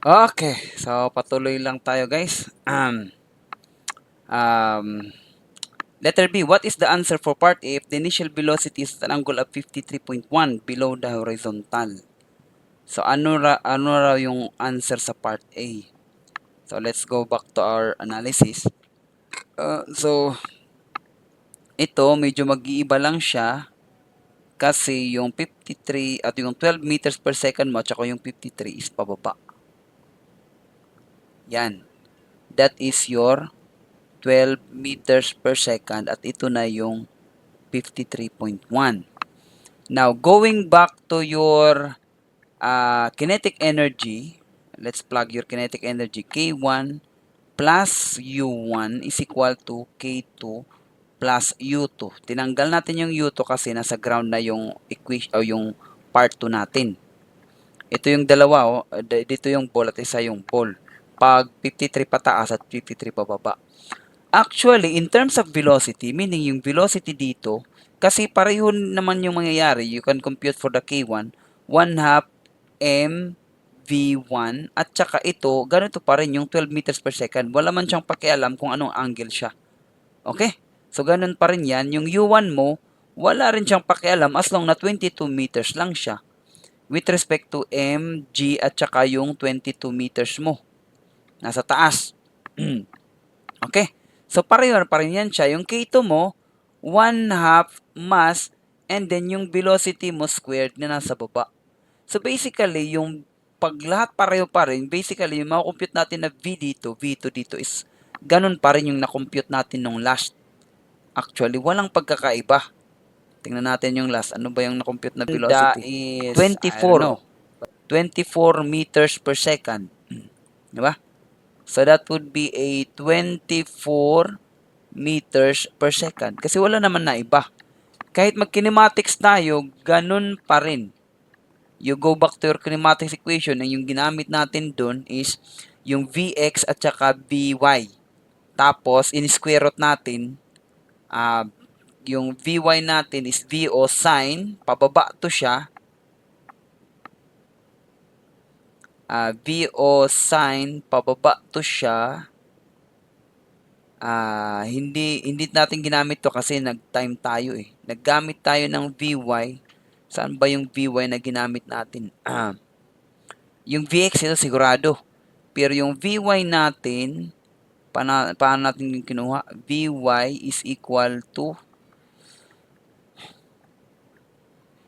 Okay, so patuloy lang tayo guys. Um, Letter B, what is the answer for part A if the initial velocity is at an angle of 53.1 below the horizontal? So ano raw yung answer sa part A? So let's go back to our analysis. So ito medyo mag-iiba lang siya kasi yung 53 at yung 12 meters per second mo at saka yung 53 is pababa. Yan. That is your 12 meters per second at ito na yung 53.1. Now, going back to your kinetic energy, let's plug your kinetic energy. K1 plus U1 is equal to K2 plus U2. Tinanggal natin yung U2 kasi nasa ground na yung equation o yung part 2 natin. Ito yung dalawa, oh. Dito yung ball at isa yung ball. Pag 53 pataas at 53 pababa. Actually, in terms of velocity, meaning yung velocity dito, kasi pareho naman yung mangyayari. You can compute for the K1, 1 half m v1 at saka ito, ganito pa rin yung 12 meters per second. Wala man siyang pakialam kung anong angle siya. Okay? So, ganun pa rin yan. Yung U1 mo, wala rin siyang pakialam as long na 22 meters lang siya with respect to m, g at saka yung 22 meters mo. Nasa taas. Okay? So, pareho pa rin yan siya. Yung K2 mo, 1 half mass and then yung velocity mo squared na nasa baba. So, basically, yung pag lahat pareho pa rin, basically, yung makakompute natin na V dito, V2 dito is ganun pa rin yung nakompute natin nung last. Actually, walang pagkakaiba. Tingnan natin yung last. Ano ba yung nakompute na velocity? Is, I don't 24. know. 24 meters per second. Diba? So, that would be a 24 meters per second. Kasi wala naman na iba. Kahit mag-kinematics tayo, ganun pa rin. You go back to your kinematics equation and yung ginamit natin dun is yung Vx at saka Vy. Tapos, in-square root natin, yung Vy natin is Vo sine, pababa to siya. Vo sine, pababa to siya. Hindi natin ginamit to kasi nag-time tayo eh. Naggamit tayo ng Vy. Saan ba yung Vy na ginamit natin? Yung Vx ito sigurado. Pero yung Vy natin, paano natin yung kinuha? Vy is equal to,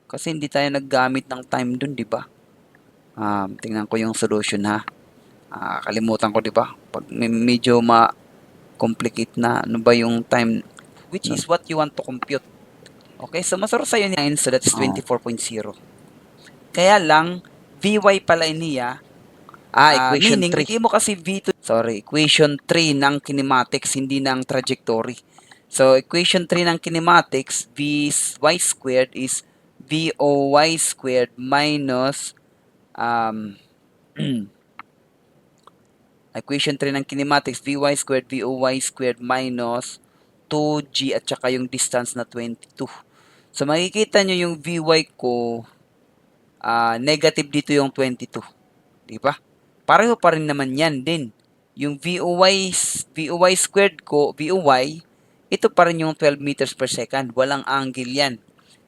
kasi hindi tayo naggamit ng time dun, di ba? Tingnan ko yung solution ha. Kalimutan ko, di ba? Pag medyo ma-complicate na, ano ba yung time, which is what you want to compute. Okay, so masarap sa'yo ni 9, so that is 24.0. Kaya lang, Vy pala niya, Equation meaning, 3. hindi mo kasi equation 3 ng kinematics, hindi ng trajectory. So, equation 3 ng kinematics, Vy squared is Voy squared minus equation 3 ng kinematics, Vy squared, Voy squared minus 2g at saka yung distance na 22. So, makikita nyo yung Vy ko, negative dito yung 22. Diba? Pareho pa rin naman yan din. Yung Voy squared ko, Voy, ito pa rin yung 12 meters per second. Walang angle yan.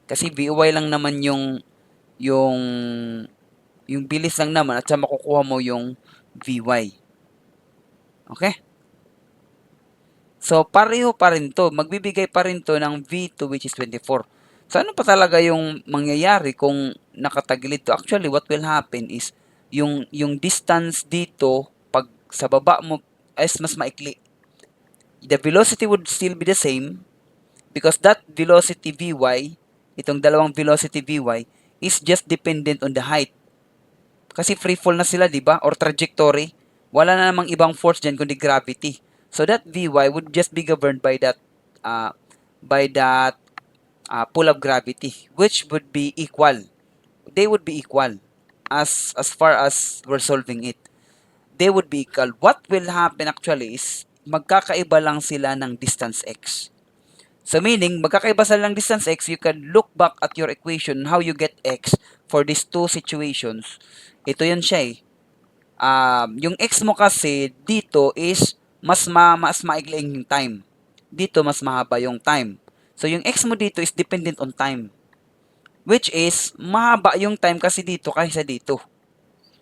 Kasi Voy lang naman yung, yung bilis lang naman at sa makukuha mo yung Vy. Okay? So, pareho pa rin to. Magbibigay pa rin to ng V2 which is 24. So, ano pa talaga yung mangyayari kung nakatagilid to? Actually, what will happen is yung distance dito, pag sa baba mo, is mas maikli. The velocity would still be the same because that velocity Vy, itong dalawang velocity Vy, is just dependent on the height. Kasi free fall na sila, di ba? Or trajectory. Wala na namang ibang force dyan kundi gravity. So that Vy would just be governed by that uh, pull of gravity, which would be equal. They would be equal as far as we're solving it. They would be equal. What will happen actually is magkakaiba lang sila ng distance x. So meaning, magkakaiba sila ng distance x, you can look back at your equation how you get x for these two situations. Ito yun siya eh. Yung x mo kasi dito is mas maigling yung time. Dito mas mahaba yung time. So yung x mo dito is dependent on time. Which is mahaba yung time kasi dito kaysa dito.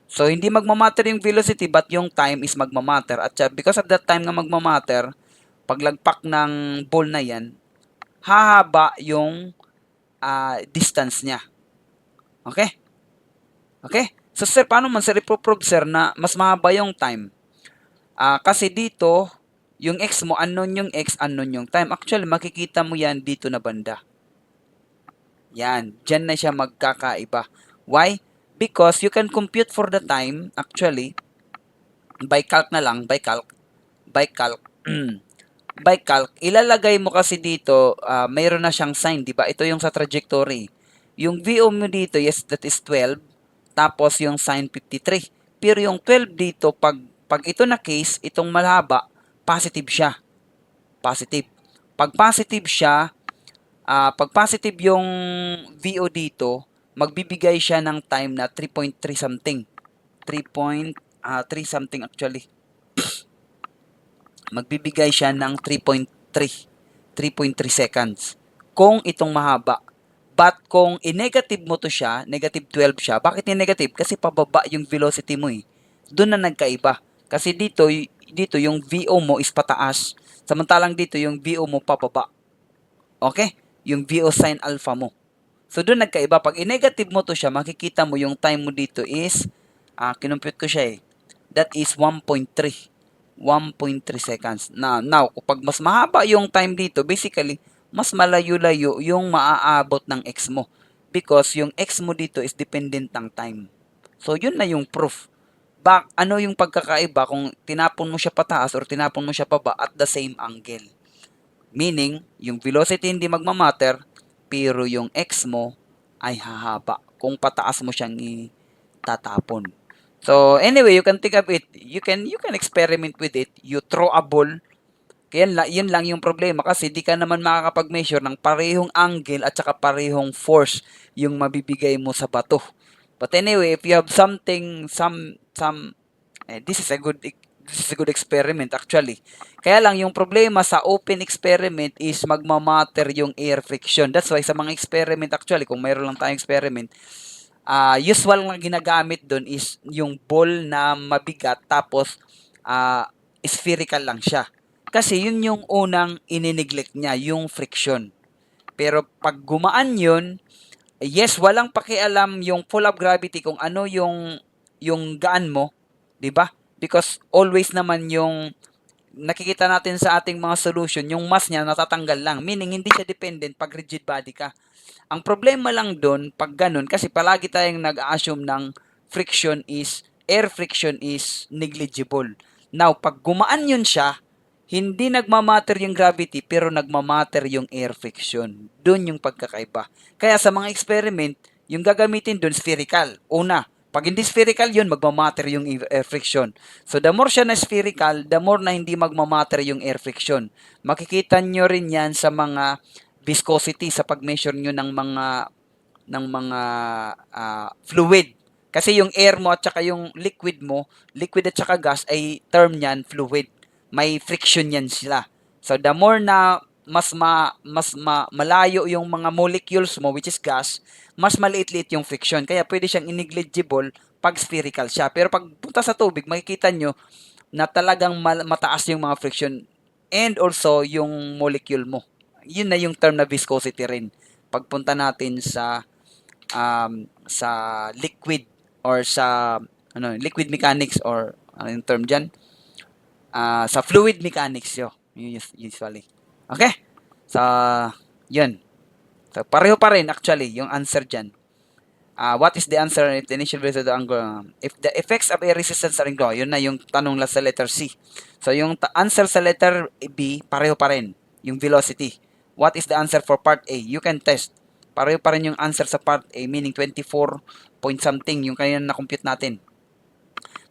So hindi magmamatter yung velocity but yung time is magmamatter. At because of that time na magmamatter, paglagpak ng ball na yan, hahaba yung distance niya. Okay? Okay? So sir, paano man sir ipoprove sir na mas mahaba yung time? Kasi dito, yung x mo, unknown yung x, unknown yung time. Actually, makikita mo yan dito na banda. Yan. Diyan na siya magkakaiba. Why? Because you can compute for the time, actually, by calc na lang, by calc, by calc, by calc, ilalagay mo kasi dito, mayroon na siyang sign, di ba? Ito yung sa trajectory. Yung VO mo dito, yes, that is 12, tapos yung sign 53. Pero yung 12 dito, pag ito na case, itong malaba, positive siya. Positive. Pag positive siya, pag positive yung VO dito, magbibigay siya ng time na 3.3 something. 3.3 something actually. Magbibigay siya ng 3.3. 3.3 seconds. Kung itong mahaba. But kung i-negative mo to siya, negative 12 siya, bakit i-negative? Kasi pababa yung velocity mo eh. Doon na nagkaiba. Kasi dito yung VO mo is pataas. Samantalang dito yung VO mo pababa. Okay? Yung VO sin alpha mo. So doon nagkaiba. Pag i-negative mo to siya, makikita mo yung time mo dito is, kinumpute ko siya eh. That is 1.3. 1.3 seconds. Now, kapag mas mahaba yung time dito, basically, mas malayo-layo yung maaabot ng x mo. Because yung x mo dito is dependent ng time. So, yun na yung proof. Ano yung pagkakaiba kung tinapon mo siya pataas or tinapon mo siya paba at the same angle? Meaning, yung velocity hindi magmamatter, pero yung x mo ay hahaba kung pataas mo siyang itatapon. So, anyway, you can think of it. You can experiment with it. You throw a ball. Kaya yun lang yung problema kasi di ka naman makakapag-measure ng parehong angle at saka parehong force yung mabibigay mo sa bato. But anyway, if you have something, this is a good experiment actually. Kaya lang yung problema sa open experiment is magmamatter yung air friction. That's why sa mga experiment actually, kung mayroon lang tayong experiment, usual na ginagamit doon is yung ball na mabigat tapos spherical lang siya. Kasi yun yung unang inineglect niya, yung friction. Pero pag gumaan yun, yes, walang pakialam yung full of gravity kung ano yung gaan mo, 'di ba? Because always naman yung nakikita natin sa ating mga solution, yung mass niya natatanggal lang. Meaning, hindi siya dependent pag rigid body ka. Ang problema lang doon, pag ganun, kasi palagi tayong nag-assume ng air friction is negligible. Now, pag gumaan yun siya, hindi nagmamatter yung gravity, pero nagmamatter yung air friction. Doon yung pagkakaiba. Kaya sa mga experiment, yung gagamitin doon spherical. Una, pag hindi spherical yun, magmamatter yung air friction. So, the more siya na spherical, the more na hindi magmamatter yung air friction. Makikita nyo rin yan sa mga viscosity sa pag-measure nyo ng mga fluid. Kasi yung air mo at saka yung liquid at saka gas ay term niyan fluid. May friction yan sila. So the more na malayo yung mga molecules mo which is gas, mas maliit-liit yung friction. Kaya pwede siyang negligible pag spherical siya. Pero pag punta sa tubig, makikita nyo na talagang mataas yung mga friction and also yung molecule mo. Yun na yung term na viscosity rin. Pagpunta natin sa liquid or sa liquid mechanics or ano yung term diyan? Sa fluid mechanics usually. Okay? So, yun. So, pareho pa rin actually yung answer diyan. What is the answer if the initial velocity of the angle? If the effects of air resistance are included, yun na yung tanong lang sa letter C. So, yung answer sa letter B, pareho pa rin. Yung velocity. What is the answer for part A? You can test. Pareho pa rin yung answer sa part A, meaning 24 point something yung kanina na-compute natin.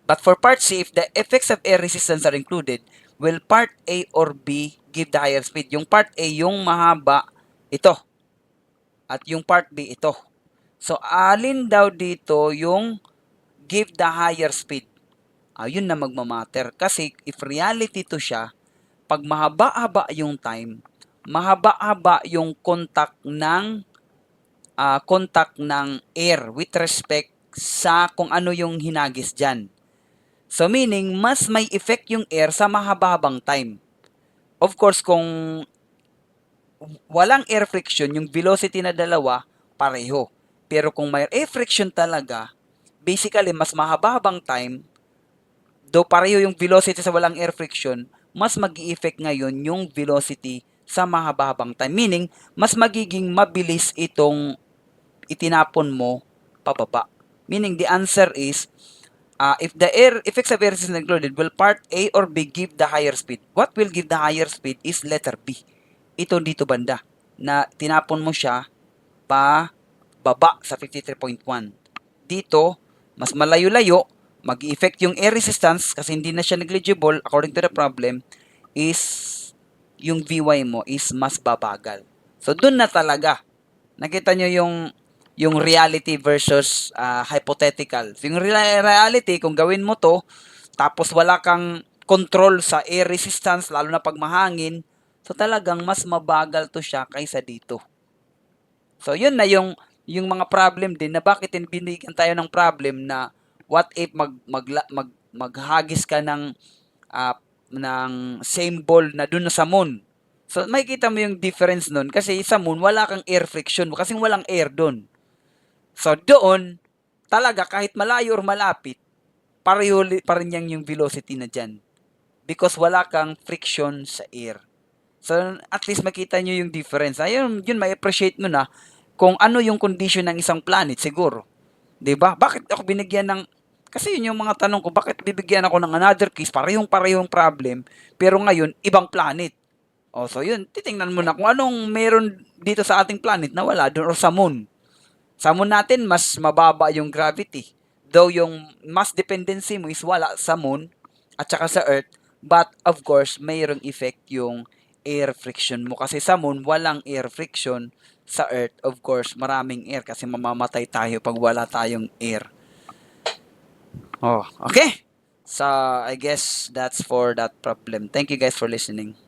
But for part C, if the effects of air resistance are included, will part A or B give the higher speed? Yung part A, yung mahaba, ito. At yung part B, ito. So, alin daw dito yung give the higher speed? yun na magmamatter. Kasi if reality to siya, pag mahaba-haba yung time, mahaba-haba yung contact ng air with respect sa kung ano yung hinagis dyan. So meaning, mas may effect yung air sa mahaba-habang time. Of course, kung walang air friction, yung velocity na dalawa, pareho. Pero kung may air friction talaga, basically, mas mahaba-habang time, though pareho yung velocity sa walang air friction, mas mag-i-effect ngayon yung velocity sa mahaba-habang time. Meaning, mas magiging mabilis itong itinapon mo pababa. Meaning, the answer is, if the air effects of air is included, will part A or B give the higher speed? What will give the higher speed is letter B. Ito dito banda, na tinapon mo siya pa baba sa 53.1. Dito, mas malayo-layo, mag-effect yung air resistance kasi hindi na siya negligible according to the problem, is yung Vy mo is mas babagal. So, dun na talaga. Nakita nyo yung reality versus hypothetical. So, yung reality, kung gawin mo to, tapos wala kang control sa air resistance, lalo na pag mahangin, so talagang mas mabagal to siya kaysa dito. So, yun na yung mga problem din na bakit binigyan tayo ng problem na what if maghagis ka ng same ball na dun sa moon. So, makikita mo yung difference nun kasi sa moon, wala kang air friction kasi walang air dun. So, doon, talaga kahit malayo or malapit, pareho pa rin yung velocity na dyan. Because wala kang friction sa air. So, at least makita nyo yung difference. Ayun, yun, may appreciate mo na kung ano yung condition ng isang planet siguro. 'Di ba? Bakit ako binigyan ng kasi yun yung mga tanong ko, bakit bibigyan ako ng another case, parehong problem, pero ngayon, ibang planet. O, so yun, titingnan mo na kung anong meron dito sa ating planet na wala doon or sa moon. Sa moon natin, mas mababa yung gravity. Though yung mass dependency mo is wala sa moon at saka sa earth, but of course, mayroong effect yung air friction mo. Kasi sa moon, walang air friction. Sa earth, of course, maraming air kasi mamamatay tayo pag wala tayong air. Oh, okay. So, I guess that's for that problem. Thank you guys for listening.